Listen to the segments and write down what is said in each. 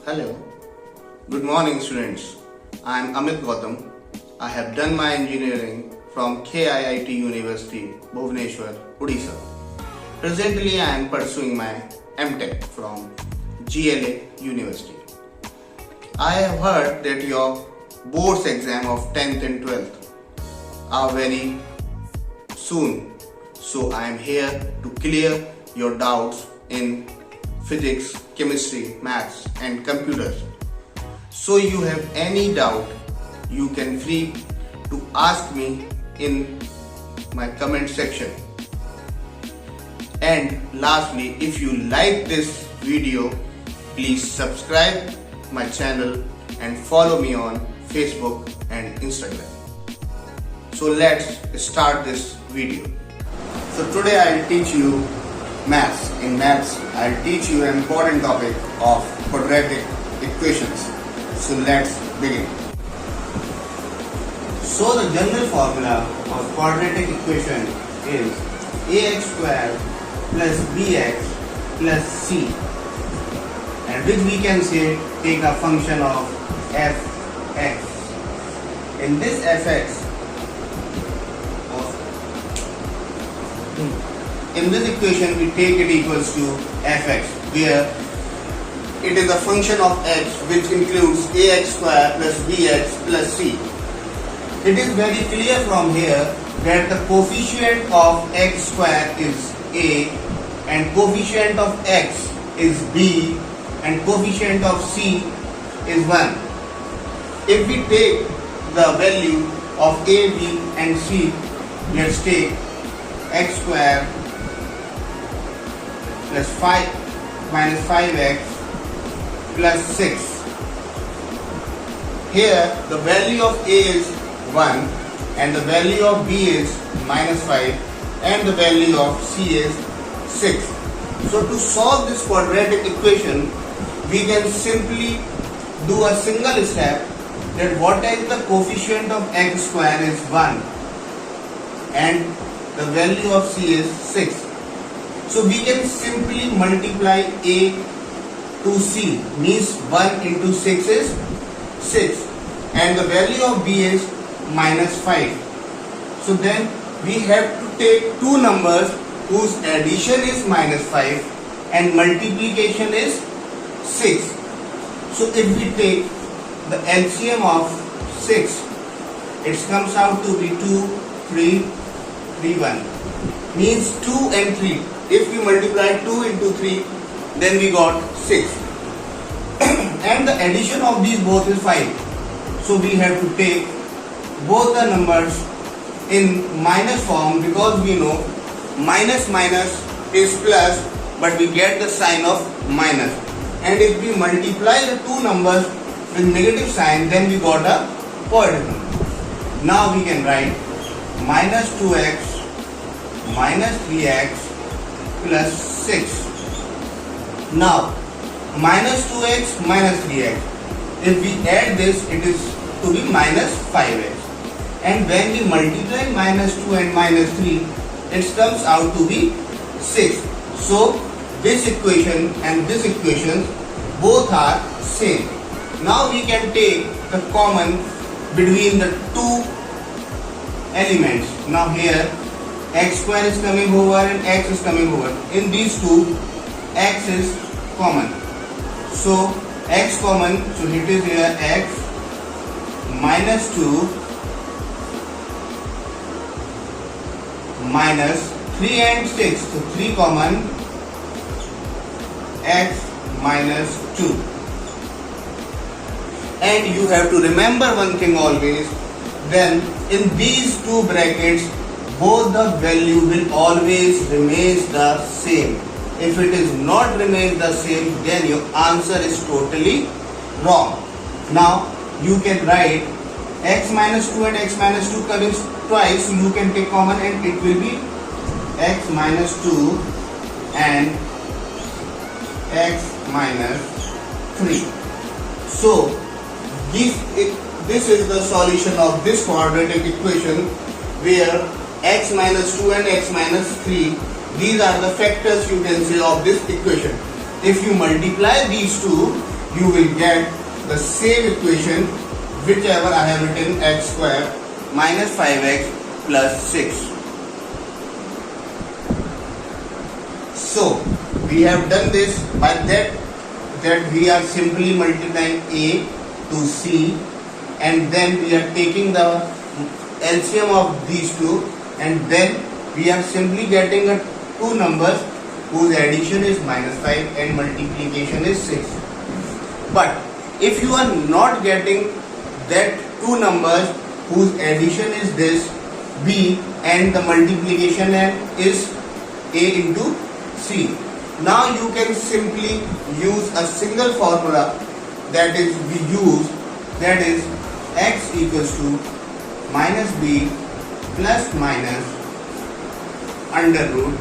Hello. Good morning, students. I am Amit Gautam. I have done my engineering from KIIT University, Bhubaneswar, Odisha. Presently, I am pursuing my MTech from GLA University. I have heard that your boards exam of 10th and 12th are very soon. So I am here to clear your doubts in physics, chemistry, maths and computers. So you have any doubt, you can free to ask me in my comment section. And lastly, if you like this video, please subscribe my channel and follow me on Facebook and Instagram. So let's start this video. So today I will teach you maths. In maths, I will teach you an important topic of quadratic equations. So let's begin. So the general formula of quadratic equation is ax square plus bx plus c, and which we can say take a function of fx. In this fx, in this equation we take it equals to fx, where it is a function of x which includes ax square plus bx plus c. It is very clear from here that the coefficient of x square is a and coefficient of x is b and coefficient of c is 1. If we take the value of a, b and c, let's take x square plus 5 minus 5x plus 6. Here the value of a is 1 and the value of b is minus 5 and the value of c is 6. So to solve this quadratic equation, we can simply do a single step, that what is the coefficient of x square is 1 and the value of c is 6. So we can simply multiply a to c, means 1 into 6 is 6 and the value of b is minus 5. So then we have to take two numbers whose addition is minus 5 and multiplication is 6. So if we take the LCM of 6, it comes out to be 2, 3, 3, 1. Means 2 and 3. If we multiply 2 into 3, then we got 6. And the addition of these both is 5. So we have to take both the numbers in minus form, because we know minus minus is plus, but we get the sign of minus. And if we multiply the two numbers with negative sign, then we got a positive number. Now we can write minus 2x minus 3x plus 6. Now minus 2x minus 3x, if we add this, it is to be minus 5x, and when we multiply minus 2 and minus 3, it comes out to be 6. So this equation and this equation both are same. Now we can take the common between the two elements. Now here x square is coming over and x is coming over. In these two, x is common. So x common, so it is here x minus 2 minus 3 and 6. So 3 common, x minus 2. And you have to remember one thing always, then in these two brackets, both the value will always remain the same. If it is not remain the same, then your answer is totally wrong. Now you can write x minus 2 and x minus 2 comes twice, so you can take common and it will be x minus 2 and x minus 3. So this is the solution of this quadratic equation, where x minus 2 and x minus 3, these are the factors you can say of this equation. If you multiply these two, you will get the same equation whichever I have written x square minus 5x plus 6. So we have done this by that we are simply multiplying a to c, and then we are taking the LCM of these two, and then we are simply getting a two numbers whose addition is minus 5 and multiplication is 6. But if you are not getting that two numbers whose addition is this b and the multiplication is a into c, now you can simply use a single formula that is we use, that is x equals to minus b plus minus under root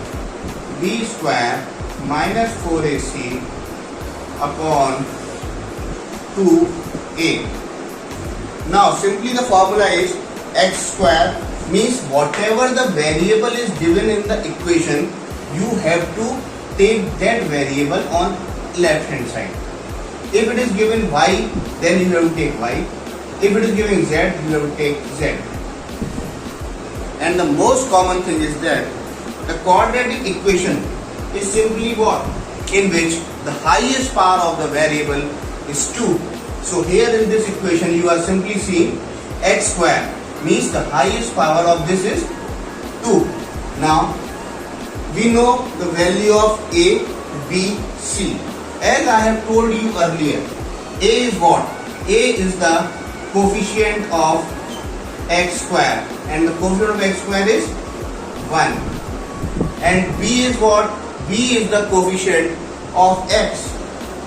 b square minus 4ac upon 2a. Now simply the formula is x square means whatever the variable is given in the equation, you have to take that variable on left hand side. If it is given y, then you have to take y. If it is given z, you have to take z. And the most common thing is that the quadratic equation is simply what? In which the highest power of the variable is 2. So here in this equation you are simply seeing x square means the highest power of this is 2. Now we know the value of a, b, c. As I have told you earlier, a is what? A is the coefficient of x square, and the coefficient of x square is 1. And b is what? B is the coefficient of x.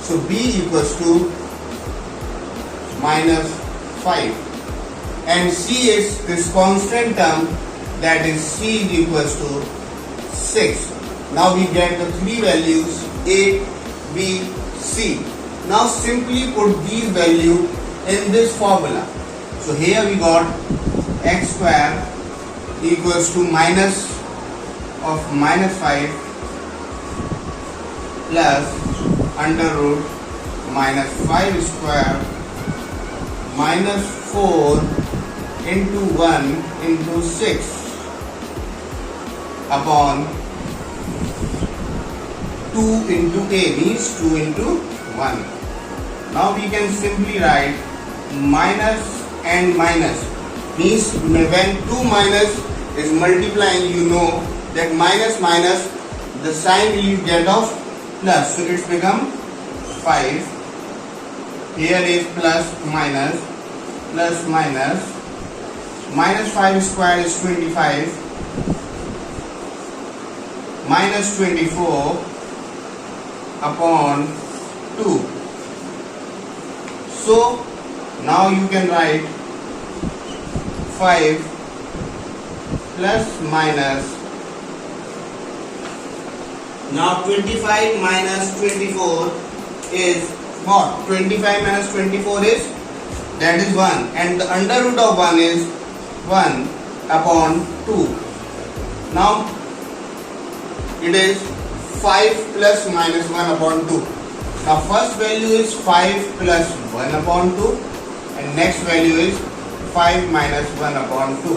So b equals to minus 5. And c is this constant term, that is c is equals to 6. Now we get the three values a, b, c. Now simply put these values in this formula. So here we got x square equals to minus of minus 5 plus under root minus 5 square minus 4 into 1 into 6 upon 2 into a means 2 into 1. Now we can simply write minus and minus means when 2 minus is multiplying, you know that minus minus the sign will get of plus, so it's become 5. Here is plus minus minus 5 square is 25 minus 24 upon 2. So now you can write 5 plus minus. Now 25 minus 24 is what? 25 minus 24 is, that is 1, and the under root of 1 is 1 upon 2. Now it is 5 plus minus 1 upon 2. Now first value is 5 plus 1 upon 2, and next value is 5 minus 1 upon 2.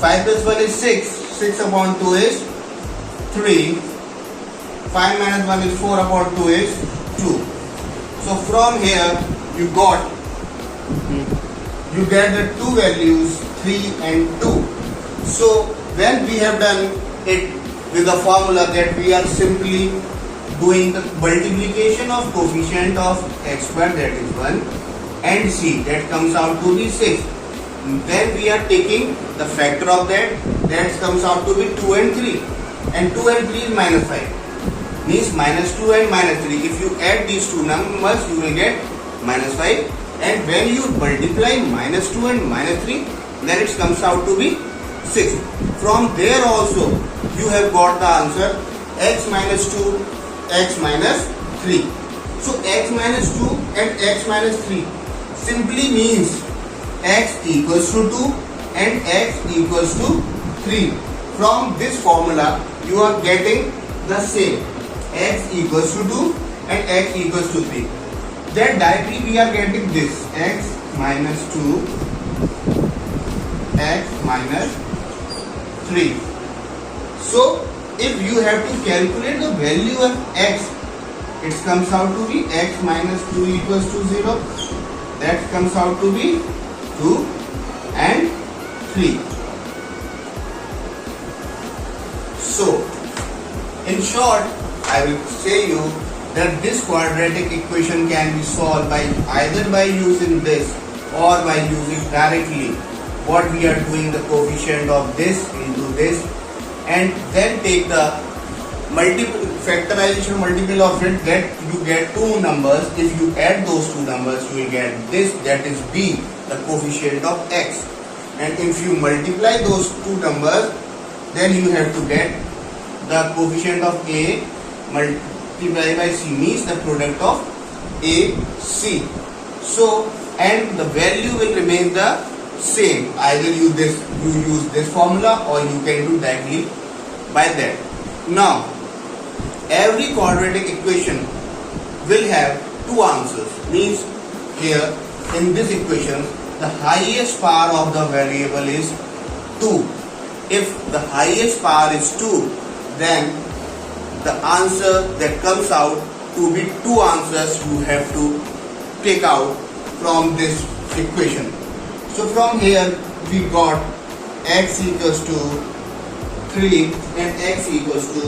5 plus 1 is 6. 6 upon 2 is 3. 5 minus 1 is 4 upon 2 is 2. So from here you get the two values 3 and 2. So when we have done it with the formula that we are simply doing the multiplication of coefficient of x square, that is 1, and c, that comes out to be 6. Then we are taking the factor of that comes out to be 2 and 3, and 2 and 3 is minus 5, means minus 2 and minus 3. If you add these two numbers, you will get minus 5, and when you multiply minus 2 and minus 3, then it comes out to be 6. From there also you have got the answer x minus 2, x minus 3. So x minus 2 and x minus 3 simply means x equals to 2 and x equals to 3. From this formula you are getting the same, x equals to 2 and x equals to 3. Then directly we are getting this x minus 2, x minus 3. So if you have to calculate the value of x, it comes out to be x minus 2 equals to 0. That comes out to be 2 and 3. So in short, I will say you that this quadratic equation can be solved by either by using this or by using directly what we are doing, the coefficient of this into this, and then take the factorization multiple of it, that you get two numbers. If you add those two numbers, you will get this, that is b, the coefficient of x. And if you multiply those two numbers, then you have to get the coefficient of a multiplied by c, means the product of a c. So and the value will remain the same. Either you use this formula or you can do directly by that. Now every quadratic equation will have two answers, means here in this equation the highest power of the variable is 2. If the highest power is 2, then the answer that comes out to be two answers you have to take out from this equation. So from here we got x equals to 3 and x equals to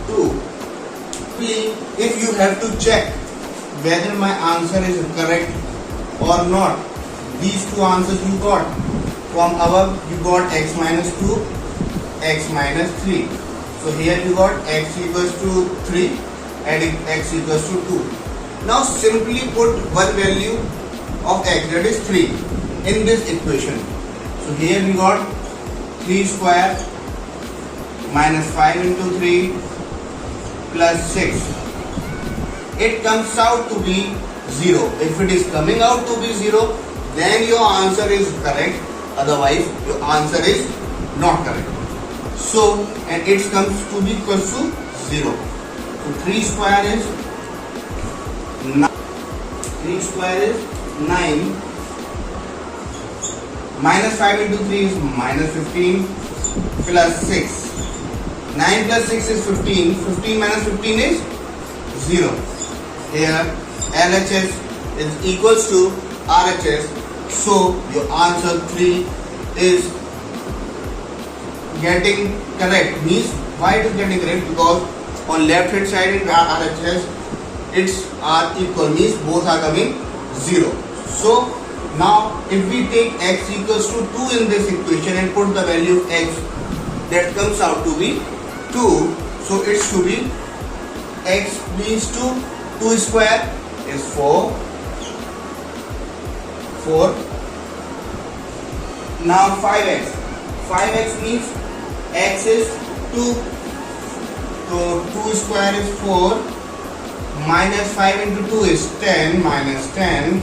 2. If you have to check whether my answer is correct or not, these two answers you got. From above you got x minus 2, x minus 3. So here you got x equals to 3 and x equals to 2. Now simply put one value of x, that is 3, in this equation. So here we got 3 square minus 5 into 3 plus 6. It comes out to be 0. If it is coming out to be 0, then your answer is correct. Otherwise your answer is not correct. So and it comes to be equal to 0. So 3 square is 9. 3 square is 9. Minus 5 into 3 is minus 15 plus 6. 9 plus 6 is 15. 15 minus 15 is 0. Here LHS is equals to RHS. So your answer 3 is getting correct. Means why it is getting correct? Because on left hand side in RHS it's are equal, means both are coming 0. So now if we take x equals to 2 in this equation and put the value of x, that comes out to be 2. So it's to be x means 2. 2 square is 4. 4. Now 5x. 5x means x is 2. So 2 square is 4. Minus 5 into 2 is 10. Minus 10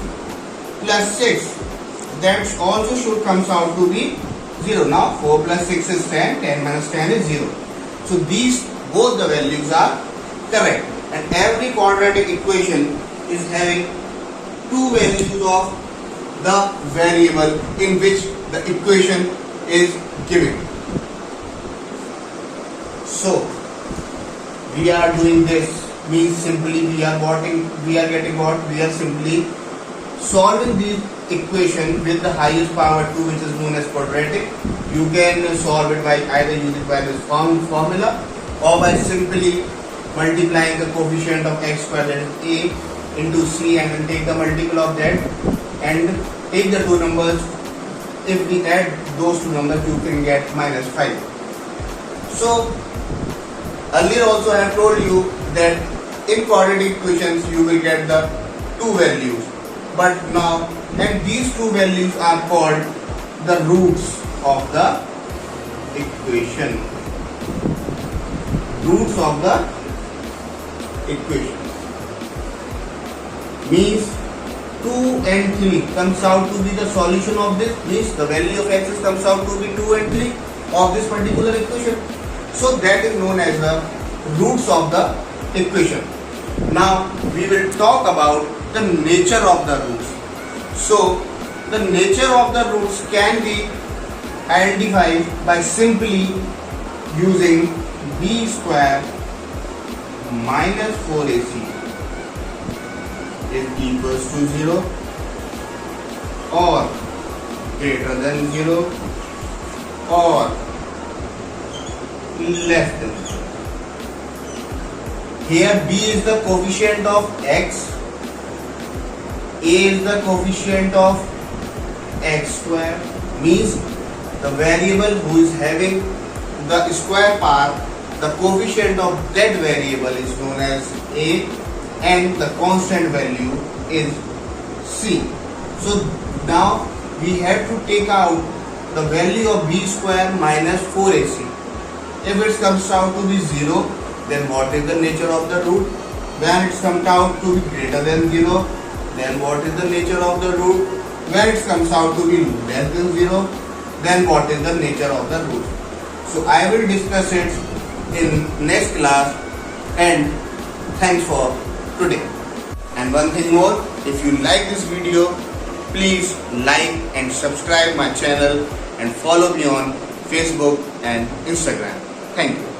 plus 6. That also should comes out to be 0. Now 4 plus 6 is 10. 10 minus 10 is 0. So these both the values are correct. And every quadratic equation is having two values of the variable in which the equation is given. So we are doing this, means simply we are simply solving the equation with the highest power 2, which is known as quadratic. You can solve it by either using by this formula or by simply multiplying the coefficient of x square, that is a into c, and then take the multiple of that and take the two numbers. If we add those two numbers, you can get minus 5. So earlier also I have told you that in quadratic equations you will get the two values, but now and these two values are called the roots of the equation. Roots of the equation means 2 and 3 comes out to be the solution of this, means the value of x comes out to be 2 and 3 of this particular equation. So that is known as the roots of the equation. Now we will talk about the nature of the roots. So the nature of the roots can be identified by simply using b square minus 4ac is equals to 0 or greater than 0 or less than 0. Here b is the coefficient of x, a is the coefficient of x square, means the variable who is having the square part, the coefficient of that variable is known as a and the constant value is c. So now we have to take out the value of b square minus 4ac. If it comes out to be 0, then what is the nature of the root? When it comes out to be greater than 0, then what is the nature of the root? When it comes out to be less than 0, then what is the nature of the root? So I will discuss it in next class, and thanks for today. And one thing more, if you like this video, please like and subscribe my channel and follow me on Facebook and Instagram. Thank you.